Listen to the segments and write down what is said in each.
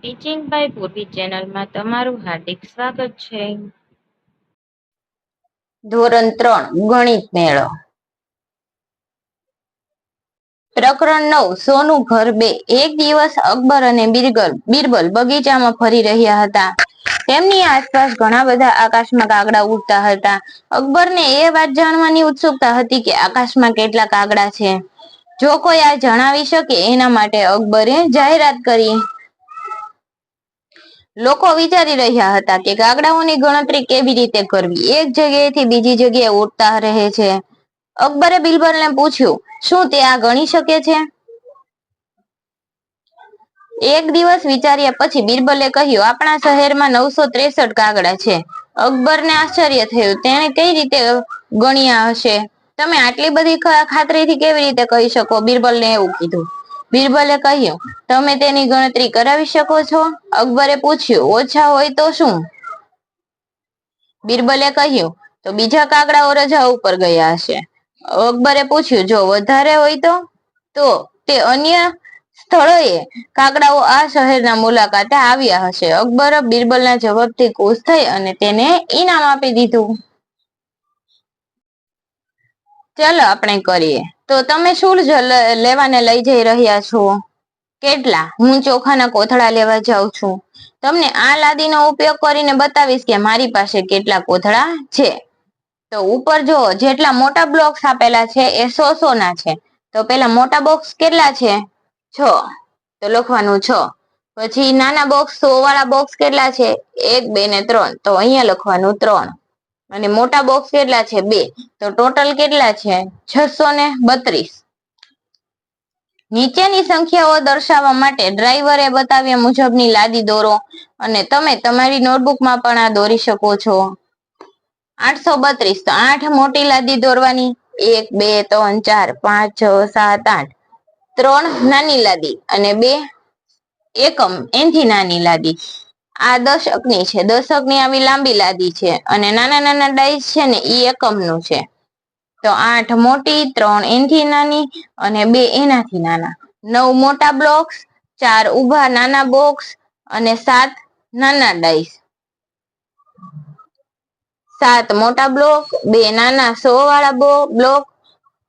Teaching by પૂર્વી ચેનલમાં તમારું હાર્દિક સ્વાગત છે. ધોરણ 3 ગણિત મેળો. પ્રકરણ 9 સોનું ઘર 2. એક દિવસ અકબર અને બિરબલ બગીચામાં ફરી રહ્યા હતા. તેમની આસપાસ ઘણા બધા આકાશમાં કાગડા ઉડતા હતા. અકબરને એ વાત જાણવાની ઉત્સુકતા હતી કે આકાશમાં કેટલા કાગડા છે. જો કોઈ આ જણાવી શકે એના માટે અકબરે જાહેરાત કરી. લોકો વિચારી રહ્યા હતા કે કાગડાઓની ગણતરી કેવી રીતે કરવી. એક જગ્યાએથી બીજી જગ્યાએ ઉડતા રહે છે. અકબરે બિરબલને પૂછ્યું, શું તે આ ગણી શકે છે? એક દિવસ વિચાર્યા પછી બિરબલે કહ્યું, આપણા શહેરમાં 963 કાગડા છે. અકબરને આશ્ચર્ય થયું. તેણે કઈ રીતે ગણ્યા હશે? તમે આટલી બધી ખાતરીથી કેવી રીતે કહી શકો? બિરબલને એવું કીધું. બિરબલે કહ્યું, તમે તેની ગણતરી કરાવી શકો છો? અકબરે પૂછ્યું, ઓછા હોય તો શું? બિરબલે કહ્યું, તો બીજા કાગડાઓ રજા ઉપર ગયા હશે. અકબરે પૂછ્યું, જો વધારે હોય તો તે અન્ય સ્થળોએ કાગડાઓ આ શહેરના મુલાકાતે આવ્યા હશે. અકબર બિરબલના જવાબથી ખુશ થઈ અને તેને ઇનામ આપી દીધું. ચાલો આપણે કરીએ. તો તમે શું લેવાને લઈ જઈ રહ્યા છો? કેટલા? હું ચોખાના કોથળા લેવા જાઉં છું. તમને આ લાદીનો ઉપયોગ કરીને બતાવીશ કે મારી પાસે કેટલા કોથળા છે. તો ઉપર જો જેટલા મોટા બ્લોક્સ આપેલા છે એ 100 ના છે. તો પેલા મોટા બોક્સ કેટલા છે? 6. તો લખવાનું 6. પછી નાના બોક્સ 100 વાળા બોક્સ કેટલા છે? 1, 2 ને 3. તો અહીંયા લખવાનું 3. અને મોટા બોક્સ કેટલા છે? 2. તો ટોટલ કેટલા છે? 632. નીચેની સંખ્યાઓ દર્શાવવા માટે ડ્રાઈવરે બતાવ્યા મુજબની લાદી દોરો અને તમે તમારી નોટબુકમાં પણ આ દોરી શકો છો. 832. તો 8 મોટી લાદી દોરવાની. 1, 2, 3, 4, 5, 6, 7, 8. 3 નાની લાદી અને 2 એકમ એનથી નાની લાદી. આ દશકની છે. દશકની આવી લાંબી લાદી છે અને નાના નાના ડાઈસ છે ને ઈ એકમનું છે. તો 8 મોટી, 3 એનથી નાની અને 2 એનાથી નાના. 9 મોટા બ્લોક્સ, 4 ઊભા નાના બોક્સ અને 7 નાના ડાઈસ. 7 મોટા બ્લોક, 2 નાના 100 વાળા બ્લોક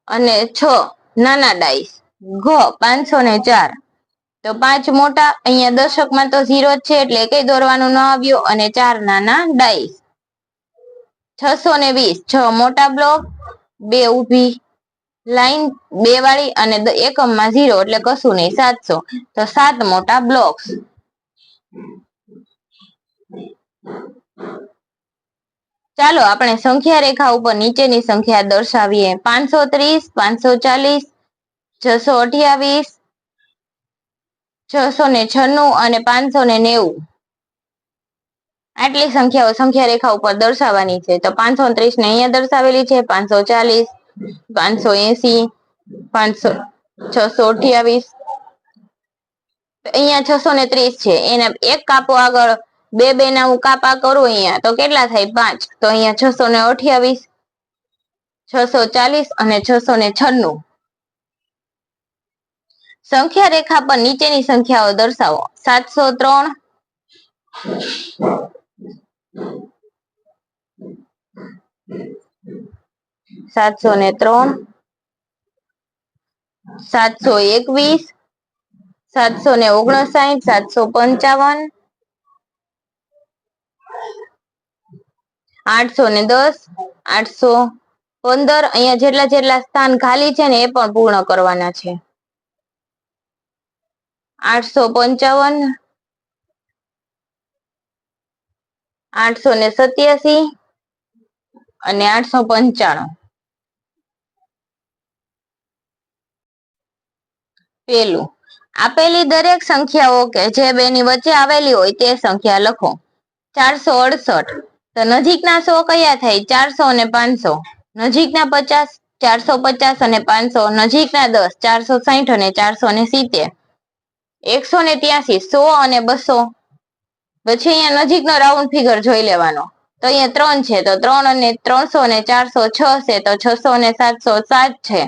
અને 6 નાના ડાઈસ. 504. તો 5 મોટા, અહીંયા દશકમાં તો 0 જ છે એટલે કઈ દોરવાનું ન આવ્યું અને 4 નાના ડાઈસ. 620. 6 મોટા બ્લોક, 2 ઊભી લાઈન 2 વાળી અને એકમમાં 0 એટલે કશું નહીં. 700. તો 7 મોટા બ્લોક્સ. ચાલો આપણે સંખ્યા રેખા ઉપર નીચેની સંખ્યા દર્શાવીએ. 530, 540, 628, 696 અને 590. આટલી સંખ્યાઓ સંખ્યા રેખા ઉપર દર્શાવવાની છે. તો 530 ને અહીંયા દર્શાવેલી છે. 540, 580, 628. અહીંયા 630 છે. એના એક કાપો આગળ 2 ના હું કાપા કરું અહીંયા તો કેટલા થાય? 5. તો અહીંયા 628, 640 અને 696. સંખ્યા રેખા પર નીચેની સંખ્યાઓ દર્શાવો. 703, 703, 721, 759, 755, 810, 815. અહીંયા જેટલા જેટલા સ્થાન ખાલી છે ને એ પણ પૂર્ણ કરવાના છે. 855, 887 અને 895. પેલું, આપેલી દરેક સંખ્યાઓ કે જે બેની વચ્ચે આવેલી હોય તે સંખ્યા લખો. 468. તો નજીકના 100 કયા થાય? 400 અને 500. નજીકના 50, 450 અને 500. નજીકના 10, 460 અને 470. 183, 100 અને 200. પછી અહીંયા નજીકનો રાઉન્ડ ફિગર જોઈ લેવાનો. તો અહીંયા 3 છે તો 3 અને 300 અને 400 6 છે તો 600 અને 700 7 છે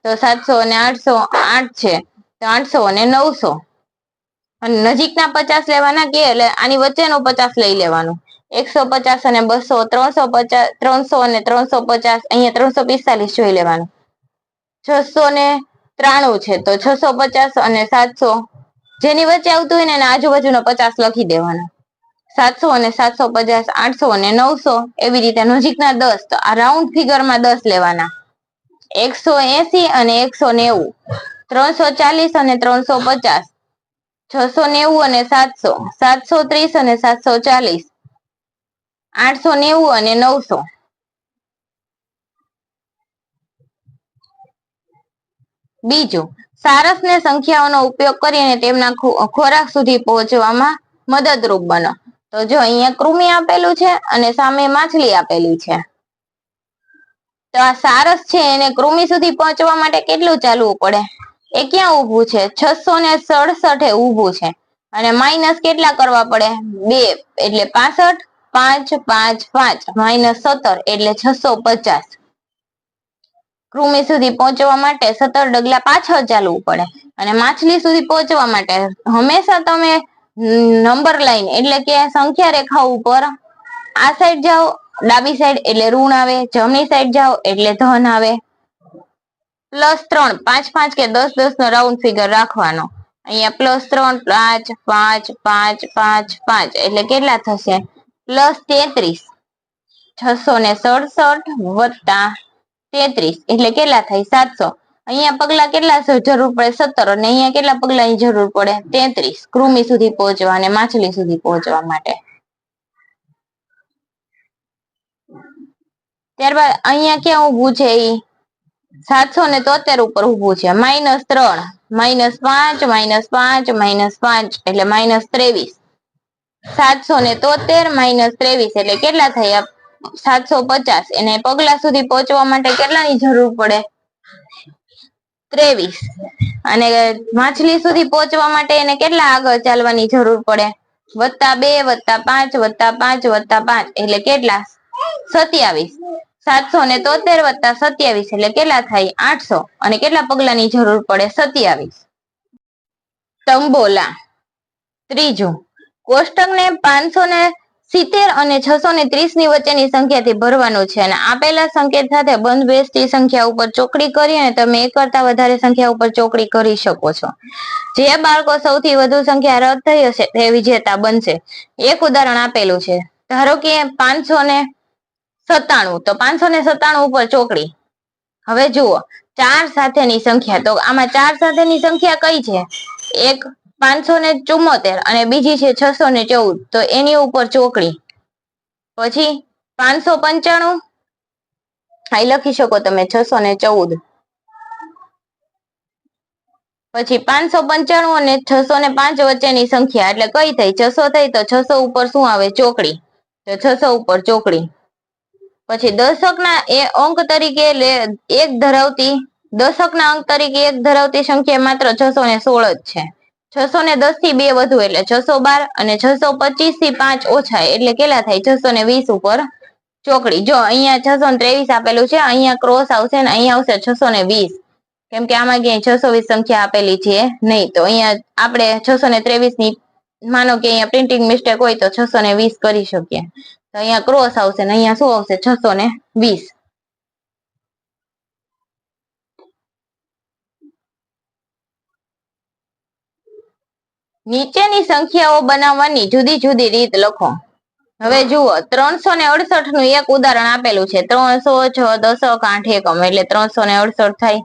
તો 700 અને 800 8 છે તો 800 અને 900. અને નજીકના 50 લેવાના કે એટલે આની વચ્ચેનો 50 લઈ લેવાનું. 150 અને 200, 350, 300 અને 350, અહીંયા 345 જોઈ લેવાનું. 693 છે તો 650 અને 700 જેની વચ્ચે આવતું હોય ને એના આજુબાજુનો 50 લખી દેવાના. 700 અને 750, 800 અને 900 એવી રીતે નજીકના 10, તો આ રાઉન્ડ ફિગરમાં 10 લેવાના. 180 અને 190, 340 અને 350, 690 અને 700, 730 અને 740, 890 અને 900. બીજું, સારસને સંખ્યાઓનો ઉપયોગ કરીને તેમના ખોરાક સુધી પહોંચવામાં મદદરૂપ બનો. તો જો અહીંયા કૃમિ આપેલું છે અને સામે માછલી આપેલી છે. તો આ સારસ છે એને કૃમિ સુધી પહોંચવા માટે કેટલું ચાલવું પડે? એ ક્યાં ઊભું છે? 667 ઊભું છે. અને માઇનસ કેટલા કરવા પડે? 2 એટલે 65, 5, 5, 5 માઇનસ 17 એટલે 650. કૃમિ સુધી પહોંચવા માટે 17 ડગલા પાછળ ચાલવું પડે. અને માછલી સુધી પહોંચવા માટે હંમેશા તમે નંબર લાઈન એટલે કે સંખ્યા રેખા ઉપર આ સાઈડ જાઓ, ડાબી સાઈડ એટલે ઋણ આવે, જમણી સાઈડ જાઓ એટલે ધન આવે. +3, 5, 5 કે 10, 10 નો રાઉન્ડ ફિગર રાખવાનો. અહીંયા +3, 5, 5, 5, 5, 5 એટલે કેટલા થશે? +33. 667 વત્તા 33 એટલે કેટલા થાય? 700. અહીંયા પગલા કેટલા જરૂર પડે? 17. અને અહીંયા કેટલા પગલાની જરૂર પડે? 33 કૃમિ સુધી પહોંચવા અને માછલી સુધી પહોંચવા માટે. ત્યારબાદ અહીંયા ક્યાં ઊભું છે? 773 ઉપર ઊભું છે. -3, -5, -5, -5 એટલે -23. 773 -23 એટલે કેટલા થયા? 750. એને પગલા સુધી પહોંચવા માટે કેટલાની જરૂર પડે? 23. અને માછલી સુધી પહોંચવા માટે એને કેટલા આગળ ચાલવાની જરૂર પડે? +2, +5, +5, +5 એટલે કેટલા? 27. 773 વત્તા 27 એટલે કેટલા થાય? 800. અને કેટલા પગલાની જરૂર પડે? 27. તંબોલા. ત્રીજું, કોષ્ટકને 570 અને 630 ની વચ્ચેની સંખ્યાથી ભરવાનું છે અને આપેલા સંકેત સાથે બંધબેસતી સંખ્યા ઉપર ચોકડી કરી અને તમે એક કરતા વધારે સંખ્યા ઉપર ચોકડી કરી શકો છો. જે બાળકો સૌથી વધુ સંખ્યા રદ થઈ હશે તે વિજેતા બનશે. એક ઉદાહરણ આપેલું છે. ધારો કે 597, તો 597 ઉપર ચોકડી. હવે જુઓ, 4 સાથેની સંખ્યા, તો આમાં 4 સાથેની સંખ્યા કઈ છે? એક 574 અને બીજી છે 614, તો એની ઉપર ચોકડી. પછી 595 અહીં લખી શકો તમે 614. પછી 595 અને 605 વચ્ચેની સંખ્યા એટલે કઈ થઈ? 600 થઈ, તો 600 ઉપર શું આવે? ચોકડી. તો 600 ઉપર ચોકડી. પછી દશકના અંક તરીકે એક ધરાવતી દશકના અંક તરીકે એક ધરાવતી સંખ્યા માત્ર 616 જ છે. 610 થી 2 વધુ એટલે 612 અને 625 થી 5 ઓછા એટલે કેટલા થાય? 620 ઉપર ચોકડી. જો અહીંયા 623 આપેલું છે, અહીંયા ક્રોસ આવશે ને અહીંયા આવશે 620. કેમ કે આમાં ક્યાંય 620 સંખ્યા આપેલી છે નહીં. તો અહીંયા આપણે 623 ની માનો કે અહીંયા પ્રિન્ટિંગ મિસ્ટેક હોય તો 620 કરી શકીએ. તો અહીંયા ક્રોસ આવશે ને અહીંયા શું આવશે? 620. નીચેની સંખ્યાઓ બનાવવાની જુદી જુદી રીત લખો. હવે જુઓ, 368 નું એક ઉદાહરણ આપેલું છે. 306 દશક 8 એકમ એટલે 368 થાય.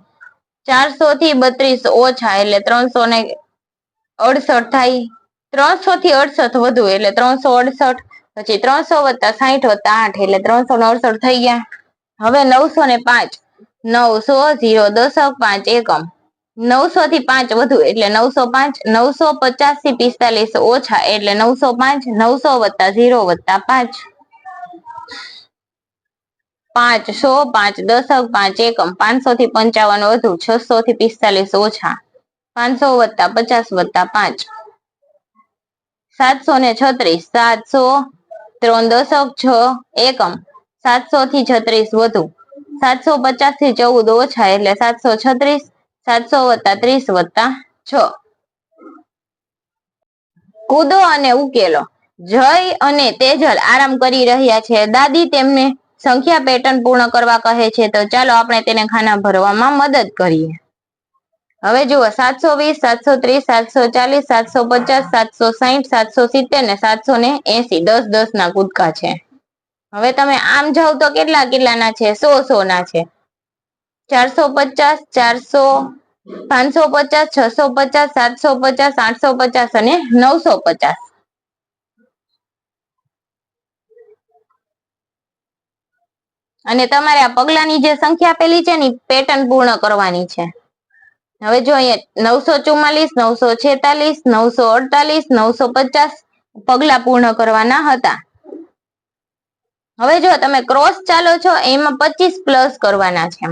400 થી 32 ઓછા એટલે 368 થાય. 300 થી 68 વધુ એટલે 368. પછી 300 વત્તા 60 વત્તા 8 એટલે 369 થઈ ગયા. હવે 905, 900 0 દશક 5 એકમ. 900 થી 5 વધુ એટલે 905. 950 થી 45 ઓછા એટલે 905. 900 વત્તા 0 વત્તા 5, 500, 5 દશક 5 એકમ. 500 થી 55 વધુ. 600 થી 45 ઓછા. 500 વત્તા 50 વત્તા 5, 736. 700 3 દશક 6 એકમ. 700 થી 36 વધુ. 750 થી 14 ઓછા એટલે 736. 700 વત્તા 30 વત્તા 6. કૂદો અને ઉકેલો. જય અને તેજલ આરામ કરી રહ્યા છે. દાદી તેમને સંખ્યા પેટર્ન પૂર્ણ કરવા કહે છે. તો ચાલો આપણે તેને ખાના ભરવામાં મદદ કરીએ. હવે જુઓ 720, 730, 740, 750, 760, 770 ને 780. 10-10 ના કૂદકા છે. હવે તમે આમ જાઓ તો કેટલાના છે? 100 ના છે. 450, 400, 550, 650, 750, 850 અને 950. અને તમારે આ પગલાની જે સંખ્યા આપેલી છે ને પેટર્ન પૂર્ણ કરવાની છે. હવે જો અહીંયા 944, 946, 948, 950 પગલા પૂર્ણ કરવાના હતા. હવે જો તમે ક્રોસ ચાલો છો એમાં 25 પ્લસ કરવાના છે.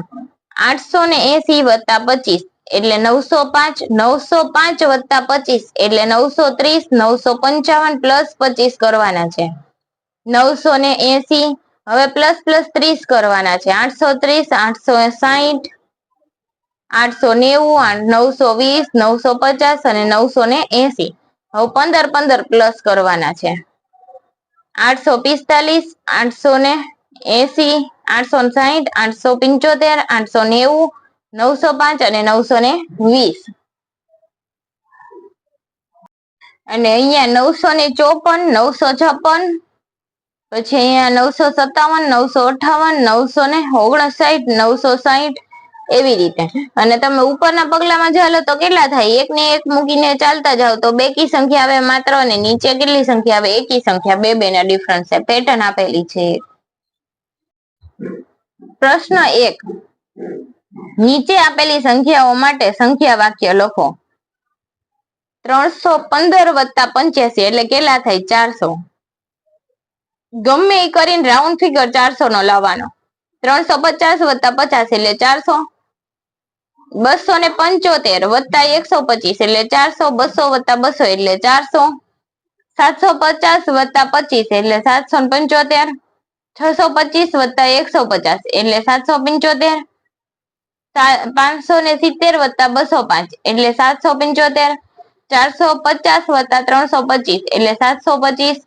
880 વત્તા 25 એટલે 905, 905 વત્તા 25 એટલે 930, 955 પ્લસ 25 કરવાના છે. 980 હવે પ્લસ 30 કરવાના છે. 830, 860, 890, 920, 950 અને 980. હવે 15 પ્લસ કરવાના છે. 845, 880, 860, 875, 890, 905 અને 920. અને અહીંયા 954, 956, પછી અહીંયા 957, 958, 959, 960 એવી રીતે. અને તમે ઉપરના પગલામાં ચાલો તો કેટલા થાય? એક ને એક મૂકીને ચાલતા જાવ તો બેકી સંખ્યા આવે માત્ર, અને નીચે કેટલી સંખ્યા આવે? એકી સંખ્યા. બે ના ડિફરન્સ છે. પેટર્ન આપેલી છે. પ્રશ્ન 1, નીચે આપેલી સંખ્યાઓ માટે સંખ્યા વાક્ય લખો. 315 વત્તા 85 એટલે કેટલા થાય? 400. ગમે એ કરીને રાઉન્ડ ફિગર 400 નો લાવવાનો. 350 વત્તા 50 એટલે 400. 275 વત્તા 125 એટલે 400. 200 વત્તા 200 એટલે 400. 750 વત્તા 25 એટલે 775. 625 વત્તા 150 એટલે 775. 570 વત્તા 205 એટલે 775. 450 વત્તા 325 એટલે 725.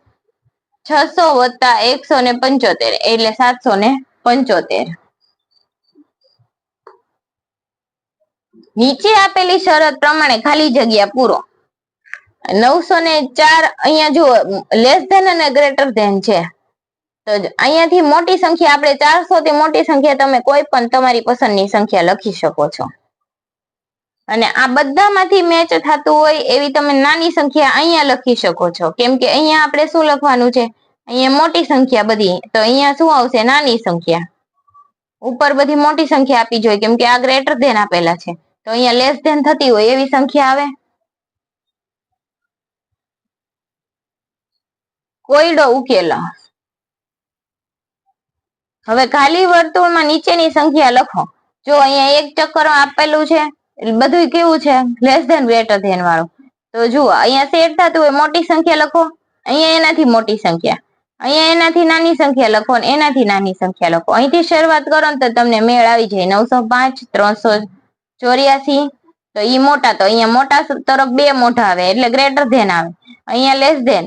600 વત્તા 175 એટલે 775. નીચે આપેલી શરત પ્રમાણે ખાલી જગ્યા પૂરો. 904 અહીંયા જુઓ લેસ ધેન અને ગ્રેટર ધેન છે. તો અહીંયાથી મોટી સંખ્યા આપણે 400 થી મોટી સંખ્યા તમે કોઈ પણ તમારી પસંદની સંખ્યા લખી શકો છો. અને આ બધામાંથી મેચ થતું હોય એવી તમે નાની સંખ્યા અહીંયા લખી શકો છો. કેમ કે અહીંયા આપણે શું લખવાનું છે? અહીંયા મોટી સંખ્યા બધી, તો અહીંયા શું આવશે? નાની સંખ્યા. ઉપર બધી મોટી સંખ્યા આપી જોઈએ કેમ કે આ ગ્રેટર ધેન આપેલા છે. તો અહીંયા લેસ ધેન થતી હોય એવી સંખ્યા આવે. કોયડો ઉકેલો. હવે ખાલી વર્તુળમાં નીચેની સંખ્યા લખો. જો અહીંયા એક ચક્કર આપેલું છે, બધું કેવું છે? લેસ ધેન ગ્રેટર ધેન વાળું. તો જુઓ અહીંયા સેટ થતું હોય મોટી સંખ્યા લખો, અહીંયા એનાથી મોટી સંખ્યા, અહીંયા એનાથી નાની સંખ્યા લખો, અને એનાથી નાની સંખ્યા લખો. અહીંથી શરૂઆત કરો ને તો તમને મેળ આવી જાય. 905, 384, તો ઈ મોટા, તો અહીંયા મોટા તરફ બે મોઢા આવે એટલે ગ્રેટર ધેન આવે. અહીંયા લેસ ધેન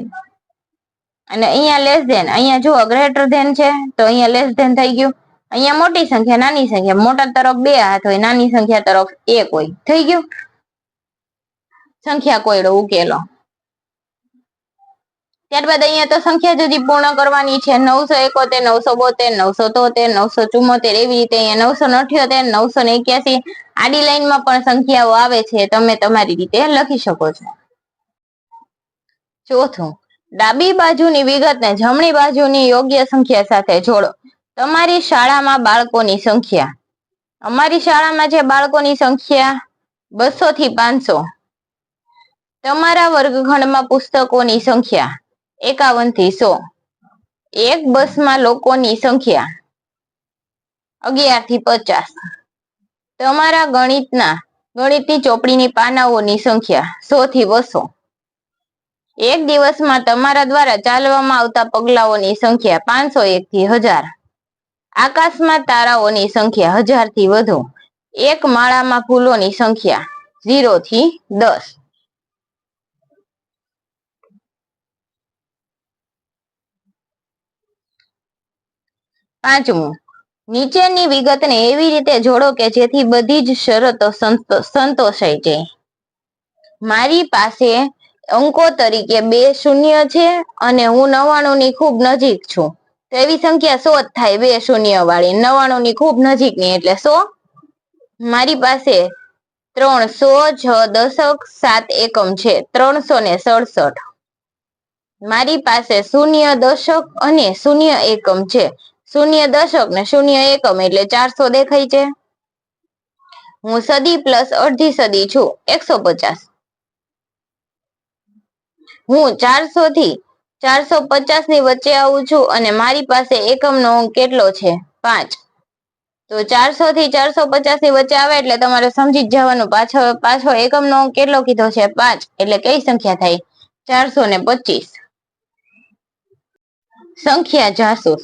અને અહીંયા લેસ ધેન. અહીંયા જુઓ ગ્રેટર ધેન છે તો અહીંયા લેસ ધેન થઈ ગયું. અહીંયા મોટી સંખ્યા, નાની સંખ્યા, મોટા તરફ બે હાથ હોય, નાની સંખ્યા તરફ એક હોય. થઈ ગયું. સંખ્યા કોયડો ઉકેલો. ત્યારબાદ અહીંયા તો સંખ્યા જ હજી પૂર્ણ કરવાની છે. 971, 972, 973, 974 એવી રીતે અહીંયા 978, 981 આડી લાઈનમાં પણ સંખ્યાઓ આવે છે. તમે તમારી રીતે લખી શકો છો. ચોથું, ડાબી બાજુની વિગતને જમણી બાજુની યોગ્ય સંખ્યા સાથે જોડો. તમારી શાળામાં બાળકોની સંખ્યા. અમારી શાળામાં છે બાળકોની સંખ્યા 200 થી 500. તમારા વર્ગખંડમાં પુસ્તકોની સંખ્યા 51 થી 100. એક બસમાં લોકોની સંખ્યા 11 થી 50. તમારા ગણિતની ચોપડીની પાનાઓની સંખ્યા 100 થી 200. એક દિવસમાં તમારા દ્વારા ચાલવામાં આવતા પગલાઓની સંખ્યા 501 થી 1000. આકાશમાં તારાઓની સંખ્યા 1000 થી વધુ. એક માળામાં ફૂલોની સંખ્યા 0 થી 10. પાંચમું, નીચેની વિગતને એવી રીતે જોડો કે જેથી બધી જ શરતો સંતોષાઈ જાય. મારી પાસે અંકો તરીકે 2 શૂન્ય છે અને હું 99 ની ખૂબ નજીક છું. તો એવી સંખ્યા 100 થાય, 2 શૂન્ય વાળી, 99 ની ખૂબ નજીકની એટલે 100. મારી પાસે 3 100 6 દશક 7 એકમ છે, 367. મારી પાસે 0 દશક અને 0 એકમ છે, 0 દશક ને 0 એકમ એટલે 400 દેખાય છે. હું સદી પ્લસ અડધી સદી છું, 150. હું 400 થી 450 ની વચ્ચે આવું છું અને મારી પાસે એકમનો અંક કેટલો છે? 5. તો 400 થી 450 ની વચ્ચે આવે એટલે તમારે સમજી જ જવાનું પાછો એકમનો અંક કેટલો કીધો છે? 5. એટલે કઈ સંખ્યા થાય? 425. સંખ્યા જાસૂસ.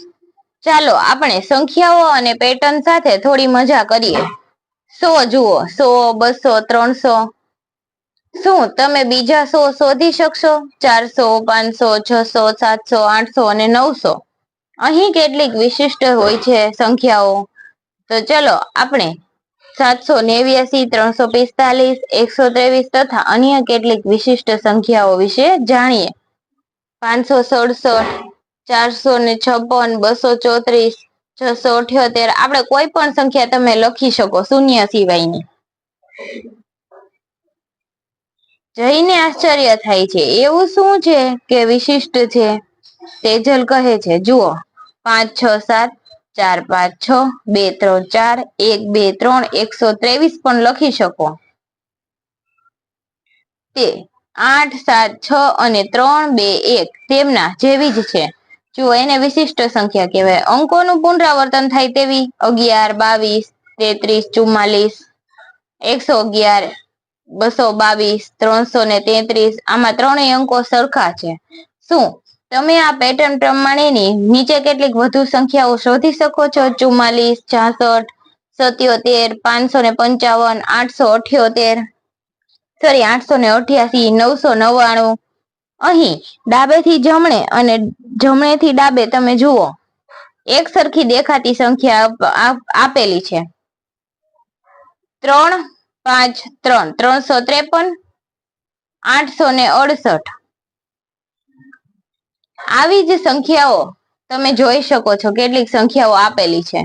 ચાલો આપણે સંખ્યાઓ અને પેટર્ન સાથે થોડી મજા કરીએ. 100 જુઓ, 100 200 300. શું તમે બીજા 100 શોધી શકશો? 400 500 600 700 800 અને 900. અહીં કેટલીક વિશિષ્ટ હોય છે સંખ્યાઓ. તો ચલો આપણે 789 345 123 તથા અન્ય કેટલીક વિશિષ્ટ સંખ્યાઓ વિશે જાણીએ. 567 456 234 678. આપણે કોઈ પણ સંખ્યા તમે લખી શકો શૂન્ય સિવાયની. જઈને આશ્ચર્ય થાય છે, એવું શું છે કે વિશિષ્ટ છે? તેજલ કહે છે, જુઓ 5 6 7 4 5 6 2 3 4 1 2 3 123 પણ લખી શકો. તે 8 7 6 અને 3 2 1 તેમના જેવી જ છે. જુઓ, એને વિશિષ્ટ સંખ્યા કહેવાય. અંકોનું પુનરાવર્તન થાય તેવી 11 22 33 44 111 222 333. આમાં ત્રણેય અંકો સરખા છે. શું તમે આ પેટર્ન પ્રમાણેની નીચે કેટલીક વધુ સંખ્યાઓ શોધી શકો છો? 44 66 77 555 888 888 999. અહીં ડાબેથી જમણે અને જમણેથી ડાબે તમે જુઓ એક સરખી દેખાતી સંખ્યા આપેલી છે. 3 5 3 353 868. આવી જ સંખ્યાઓ તમે જોઈ શકો છો. કેટલીક સંખ્યાઓ આપેલી છે.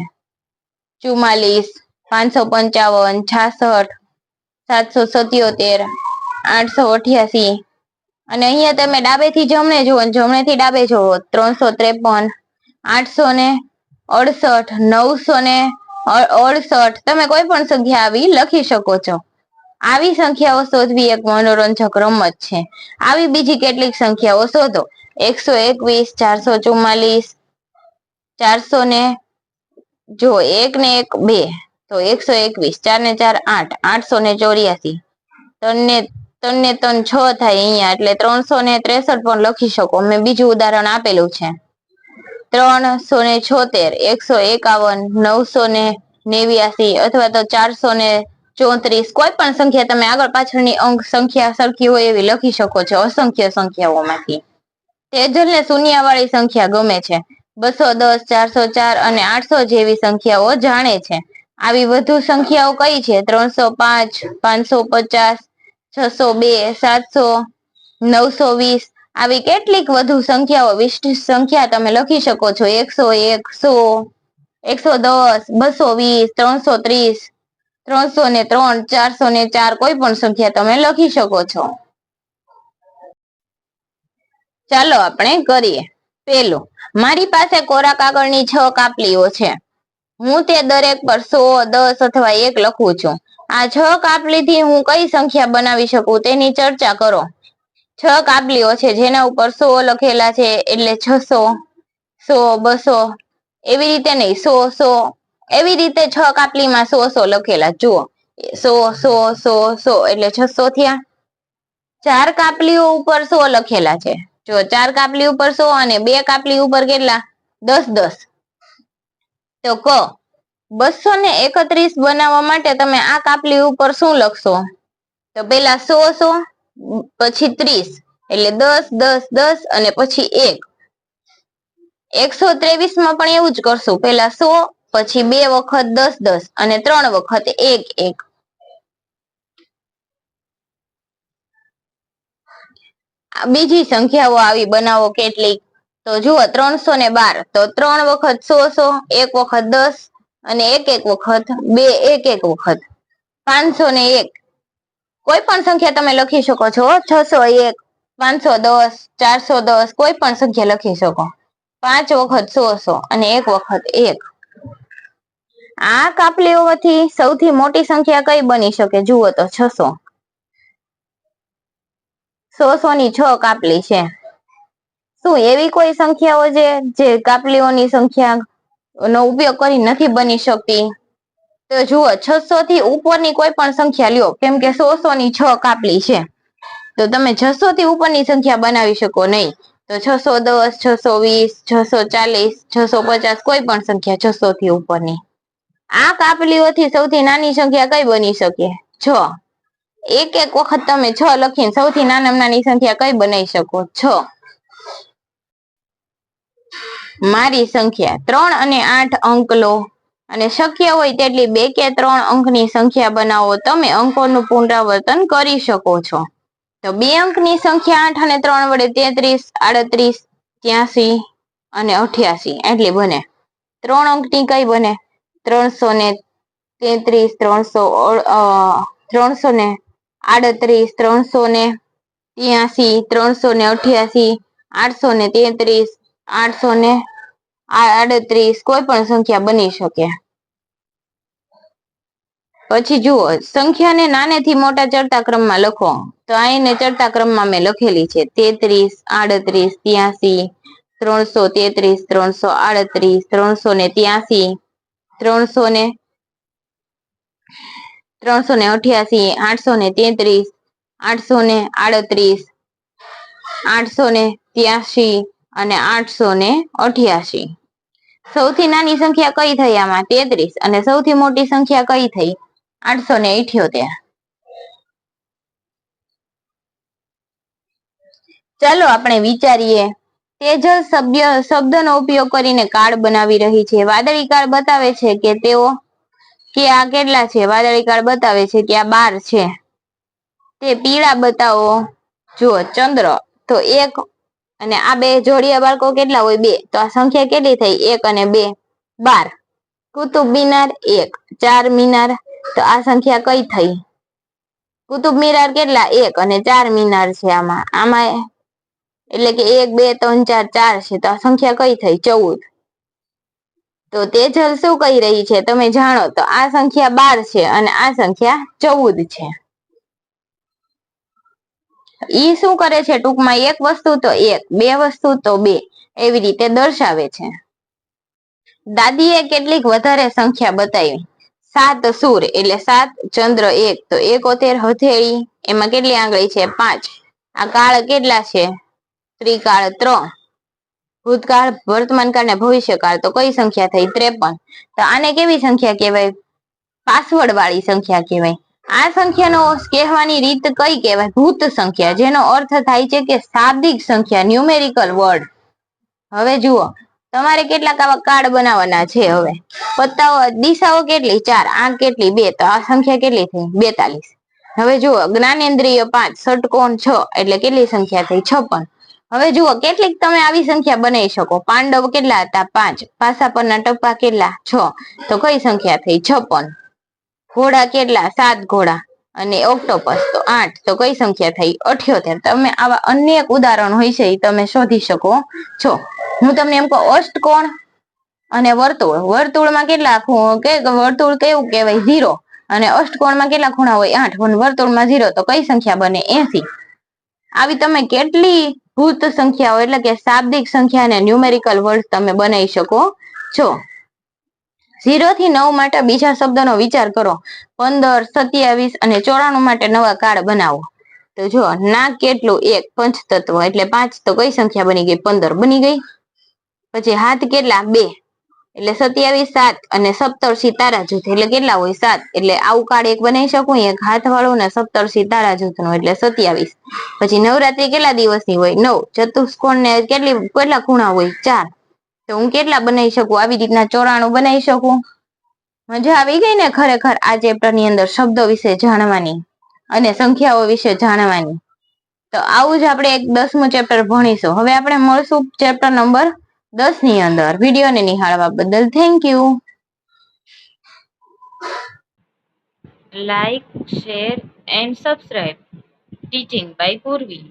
44 555 66 777 888. અને અહીંયા તમે ડાબેથી જમણે જુઓ, જમણેથી ડાબે જુઓ 353 868 968. તમે કોઈ પણ સંખ્યા આવી લખી શકો છો. આવી સંખ્યાઓ શોધવી એક મનોરંજક રમત છે. આવી બીજી કેટલીક સંખ્યાઓ શોધો. 121 444 400 ને જો 1 ને 1 2 તો 121 4 ને 4 8 884. 3 ને 3 6 થાય અહીંયા એટલે 363 પણ લખી શકો. મેં બીજું ઉદાહરણ આપેલું છે. 376 151 989 અથવા તો 434. કોઈ પણ સંખ્યા તમે આગળ પાછળની અંક સંખ્યા સરખી હોય એવી લખી શકો છો અસંખ્ય સંખ્યાઓમાંથી. તેજલને શૂન્યવાળી સંખ્યા ગમે છે. 210 404 અને 800 જેવી સંખ્યાઓ જાણે છે. આવી વધુ સંખ્યાઓ કઈ છે? 305 550 602 700 920. આવી કેટલીક વધુ સંખ્યાઓ વિશિષ્ટ સંખ્યા તમે લખી શકો છો. 101 100 110 220 330 303 404. કોઈ પણ સંખ્યા તમે લખી શકો છો. ચાલો આપણે કરીએ. પેલું, મારી પાસે કોરા કાગળની 6 કાપલીઓ છે. હું તે દરેક પર 100 10 અથવા 1 લખું છું. આ 6 કાપલીથી હું કઈ સંખ્યા બનાવી શકું તેની ચર્ચા કરો. 6 કાપલીઓ છે જેના ઉપર 100 લખેલા છે એટલે 600 100 200. એવી રીતે નહીં, 100 100 એવી રીતે 6 કાપલીમાં 100 100 લખેલા. જુઓ 100 100 100 100 એટલે 600 થયા. 4 કાપલીઓ ઉપર 100 લખેલા છે. જો 4 કાપલી ઉપર 100 અને 2 કાપલી ઉપર કેટલા? 10 10. તો 231 બનાવવા માટે તમે આ કાપલી ઉપર શું લખશો? તો પેલા 100 100 પછી 30 એટલે 10 10 10 અને પછી 1. 123 માં પણ એવું જ કરશું, પેલા 100, પછી 2 વખત 10 10 અને 3 વખત 1 1. બીજી સંખ્યાઓ આવી બનાવો કેટલીક, તો જુઓ 312, તો 3 વખત 100 100, 1 વખત 10 અને 1 1 વખત 2 1 1 વખત 501. કોઈ પણ સંખ્યા તમે લખી શકો છો, 601, 510, 410, કોઈ પણ સંખ્યા લખી શકો. 5 વખત 100 100 અને 1 વખત 1. આ કાપલીઓથી સૌથી મોટી સંખ્યા કઈ બની શકે? જુઓ તો 600. 100 ની 6 કાપલી છે. શું એવી કોઈ સંખ્યાઓ જે કાપલીઓની સંખ્યા નો ઉપયોગ કરી નથી બની શકતી? તો જુઓ 600 થી ઉપરની કોઈ પણ સંખ્યા લ્યો, કેમ કે 100 ની 6 કાપલી છે, તો તમે 600 થી ઉપરની સંખ્યા બનાવી શકો નહીં. તો 610, 620, 640, 650, કોઈ પણ સંખ્યા 600 થી ઉપરની. આ કાપલીઓથી સૌથી નાની સંખ્યા કઈ બની શકે? 6. એક એક વખત તમે 6 લખીને સૌથી નાનામાં નાની સંખ્યા કઈ બનાવી શકો? 6. મારી સંખ્યા 3 અને 8 અંક લો અને શક્ય હોય તેટલી 2 કે 3 અંકની સંખ્યા બનાવો. તમે અંકોનું પુનરાવર્તન કરી શકો છો. તો 2 અંકની સંખ્યા 8 અને 3 વડે 33, 38, 83 અને 88 એટલી બને. 3 અંકની કઈ બને? 333, 338, 383, 388, 833, 838, કોઈ પણ સંખ્યા બની શકે. પછી જુઓ સંખ્યાને નાનેથી મોટા ચડતા ક્રમમાં લખો, તો આ એને ચડતા ક્રમમાં મેં લખેલી છે. 33, 38, 83, 333, 338, 300, 388, 833, 838, 883 અને 888. સૌથી નાની સંખ્યા કઈ થઈ આમાં? 33. અને સૌથી મોટી સંખ્યા કઈ થઈ? 878. ચાલો આપણે વિચારીએ. તેજલ શબ્દનો ઉપયોગ કરીને કાર્ડ બનાવી રહી છે. વાદળી કાર્ડ બતાવે છે કે આ કેટલા છે? વાદળી કાર્ડ બતાવે છે કે આ 12 છે. તે પીળા બતાવો. જુઓ ચંદ્ર તો 1 અને આ બે જોડિયા બાળકો કેટલા હોય? 2. તો આ સંખ્યા કેટલી થઈ? 1 અને 2 12. કુતુબ મિનાર 1, 4 મિનાર, તો આ સંખ્યા કઈ થઈ? કુતુબ મિનાર કેટલા? 1 અને 4 મિનાર છે આમાં એટલે કે 1 2 3 4 4 છે, તો આ સંખ્યા કઈ થઈ? 14. તો તેજલ શું કહી રહી છે તમે જાણો? તો આ સંખ્યા 12 છે અને આ સંખ્યા 14 છે. ઈ શું કરે છે? ટૂંકમાં એક વસ્તુ તો 1, બે વસ્તુ તો 2, એવી રીતે દર્શાવે છે. દાદીએ કેટલીક વધારે સંખ્યા બતાવી. 7 સૂર એટલે 7, ચંદ્ર 1, તો 71 હથેળી, એમાં કેટલી આંગળી છે? 5. આ કાળ કેટલા છે? ત્રિકાળ 3. ભૂતકાળ, વર્તમાન કાળ ને ભવિષ્યકાળ, તો કઈ સંખ્યા થઈ? 53. તો આને કેવી સંખ્યા કહેવાય? પાસવર્ડ વાળી સંખ્યા કહેવાય. આ સંખ્યાનો કહેવાની રીત કઈ કહેવાય? ભૂત સંખ્યા, જેનો અર્થ થાય છે કે શાબ્દિક સંખ્યા, ન્યુમેરિકલ વર્ડ. હવે જુઓ તમારે કેટલાક આવા કાર્ડ બનાવવાના છે. હવે પત્તાઓ દિશાઓ કેટલી? 4. આંખ કેટલી? 2. તો આ સંખ્યા કેટલી થઈ? 42. હવે જુઓ જ્ઞાનેન્દ્રિય 5, ષટકોણ 6, એટલે કેટલી સંખ્યા થઈ? 56. હવે જુઓ કેટલીક તમે આવી સંખ્યા બનાવી શકો. પાંડવ કેટલા હતા? 5. પાસા પરના ટપ્પા કેટલા? 6. તો કઈ સંખ્યા થઈ? 56. ઘોડા કેટલા? 7 ઘોડા. અને ઓક્ટોપસ તો 8. તો કઈ સંખ્યા થઈ? 78. તમે આવા અનેક ઉદાહરણ હોય છે એ તમે શોધી શકો છો. હું તમને એમ કહું અષ્ટકોણ અને વર્તુળ. વર્તુળમાં કેટલા વર્તુળ કેવું કહેવાય? 0. અને અષ્ટકોણમાં કેટલા ખૂણા હોય? 8. વર્તુળમાં 0. તો કઈ સંખ્યા બને? 80. આવી તમે કેટલી ભૂત સંખ્યાઓ એટલે કે શાબ્દિક સંખ્યા અને ન્યુમેરિકલ વર્ડ તમે બનાવી શકો છો. 0 થી 9 માટે બીજા શબ્દનો વિચાર કરો. 15, 27 અને 94 માટે નવા કાર્ડ બનાવો. તો જો નાક કેટલું? 1. પંચતત્વ એટલે 5. તો કઈ સંખ્યા બની ગઈ? 15 બની ગઈ. પછી હાથ કેટલા? 2 એટલે 27, 7 અને સપ્તર્ષિ તારા જૂથ એટલે કેટલા હોય? 7. એટલે આવું કાર્ડ એક બનાવી શકું, એક હાથ વાળું ને સપ્તર્ષિ તારા જૂથ નું એટલે 27. પછી નવરાત્રી કેટલા દિવસની હોય? 9. ચતુષ્કોણ ને કેટલા ખૂણા હોય? 4. તો હું કેટલા બનાવી શકું? આવી રીતના 94 બનાવી શકું. મજા આવી ગઈ ને ખરેખર આ ચેપ્ટરની અંદર શબ્દો વિશે જાણવાની અને સંખ્યાઓ વિશે જાણવાની. તો આવું જ આપણે એક 10મું ચેપ્ટર ભણીશું. હવે આપણે મળશું ચેપ્ટર નંબર 10 ની અંદર. વિડીયોને નિહાળવા બદલ thank you. Like, share and subscribe. Teaching by પૂર્વી.